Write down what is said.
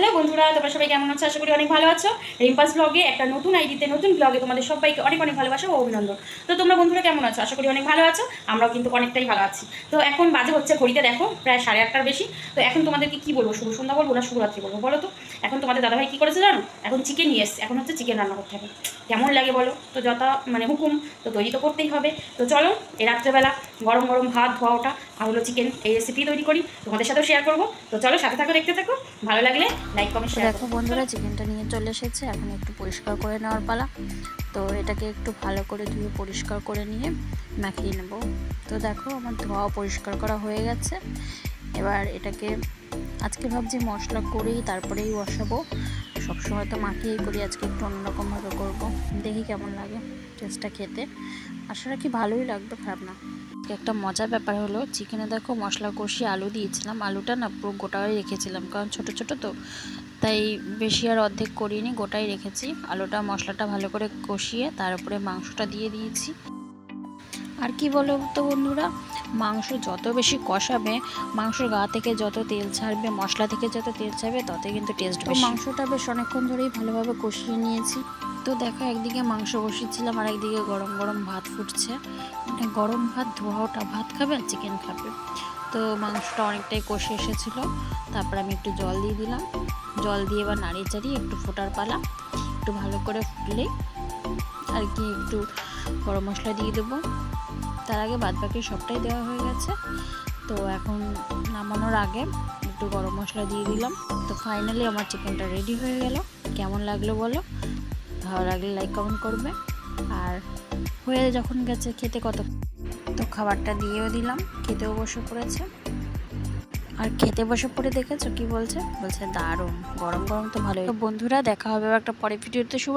Hello বন্ধুরা, তোমরা সবাই কেমন আছো? আশা করি অনেক ভালো আছো। রিম্পাস ব্লগে একটা নতুন আইডিতে নতুন ব্লগে তোমাদের সবাইকে অনেক অনেক ভালোবাসা ও অভিনন্দন। তো তোমরা বন্ধুরা কেমন আছো? আশা করি অনেক ভালো আছো। আমরাও কিন্তু অনেকটাই ভালো আছি। তো এখন বাজে হচ্ছে ঘড়িতে দেখো প্রায় 8:30টার বেশি। তো এখন তোমাদেরকে কি বলবো, শুভ সন্ধ্যা বলবো না শুভরাত্রি বলবো বলো তো? এখন তোমাদের দাদাভাই কি করেছে জানো? এখন চিকেন নিয়ে এসছে। এখন হচ্ছে চিকেন রান্না করতে হবে। কেমন লাগে বলো তো? যত হুকুম তো তৈরি তো করতেই হবে। তো চলো এই রাত্রেবেলা গরম গরম ভাত ধোয়া ওটা আর হলো চিকেন এই রেসিপি তৈরি করি, তোমাদের সাথেও শেয়ার করবো। তো চলো সাথে থাকো, দেখতে থাকো। ভালো লাগলে লাইক কমেন্ট শেয়ার দেখো বন্ধুরা, চিকেনটা নিয়ে চলে এসেছে। এখন একটু পরিষ্কার করে নেওয়ার পালা। তো এটাকে একটু ভালো করে ধুয়ে পরিষ্কার করে নিয়ে মাখিয়ে নেব। তো দেখো আমার ধোয়া পরিষ্কার করা হয়ে গেছে। এবার এটাকে আজকে ভাবছি মশলা করেই তারপরেই বসাবো। সবসময় তো মাখিয়েই করি, আজকে একটু অন্যরকমভাবে করবো। দেখি কেমন লাগে টেস্টটা খেতে। আশা রাখি ভালোই লাগবে, খারাপ না। একটা মজার ব্যাপার হলো, চিকেনে দেখো মশলা কষিয়ে আলু দিয়েছিলাম। আলুটা না পুরো গোটাই রেখেছিলাম, কারণ ছোট ছোট তো, তাই বেশি আর অর্ধেক করিনি, গোটাই রেখেছি। আলুটা মশলাটা ভালো করে কষিয়ে তার উপরে মাংসটা দিয়ে দিয়েছি। আর কি বলো তো বন্ধুরা, মাংস যত বেশি কষাবে, মাংসর গা থেকে যত তেল ছাড়বে, মশলা থেকে যত তেল ছাড়বে, তত কিন্তু টেস্ট বেশি। মাংসটা বেশ অনেকক্ষণ ধরেই ভালোভাবে কষিয়ে নিয়েছি। তো দেখো একদিকে মাংস বসিয়েছিলাম আর একদিকে গরম গরম ভাত ফুটছে। মানে গরম ভাত ধোয়া ওটা ভাত খাবে আর চিকেন খাবে। তো মাংসটা অনেকটাই কষে এসেছিলো। তারপর আমি একটু জল দিয়ে দিলাম। জল দিয়ে এবার নাড়িয়ে চাড়িয়ে একটু ফোটার পালা। একটু ভালো করে ফুটলেই আর কি একটু গরম মশলা দিয়ে দেবো। তার আগে বাদবাকি সবটাই দেওয়া হয়ে গেছে। তো এখন নামানোর আগে একটু গরম মশলা দিয়ে দিলাম। তো ফাইনালি আমার চিকেনটা রেডি হয়ে গেল। কেমন লাগলো বলো? ভালো লাগলে লাইক কমেন্ট করবে। আর হয়ে যখন গেছে খেতে কত, তো খাবারটা দিয়েও দিলাম, খেতেও বসে পড়েছে। আর খেতে বসে পড়ে দেখেছো কি বলছে? বলছে দারুণ, গরম গরম তো ভালোই। তো বন্ধুরা দেখা হবে একটা পরের ভিডিওতে। শুভ